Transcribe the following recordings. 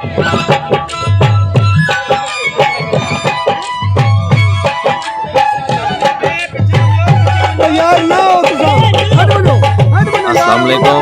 अस्सलाम वालेकुम,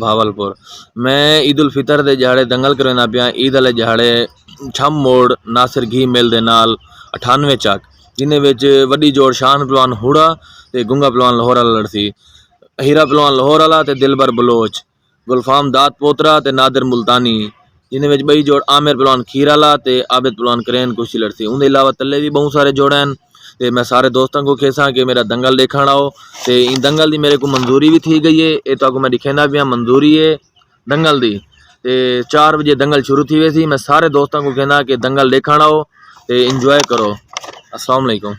बहावलपुर। मैं ईद उल फितर दे दिहाड़े दंगल करवाना पिया। ईद वाले दिहाड़े छम मोड़ नासिर घी मिल दे नाल 98 चक, जिन्हें विच वड्डी जोड़ शान पहलवान हुड़ा ते गुंगा पहलवान लाहौर वाला लड़सी। हीरा पहलवान लाहौर वाला ते दिलबर बलोच, गुलफाम दात पोतरा ते नादिर मुल्तानी, जिन्हें विच बई जोड़ आमिर पहलवान खीर वाला ते आबिद पहलवान करेन कुश्ती लड़सी। उनके अलावा तले भी बहुत सारे जोड़ हैं। ते मैं सारे दोस्तों को खेसा कि मेरा दंगल देखण आओ। ते इन दंगल की मेरे को मंजूरी भी थी गई है। ये तो मैं दिखेना भी मंजूरी है दंगल दी। ते 4 बजे दंगल शुरू थी वैसी। मैं सारे दोस्तों को कहना कि दंगल देखण आओ ते इंजॉय करो। अस्सलाम वालेकुम।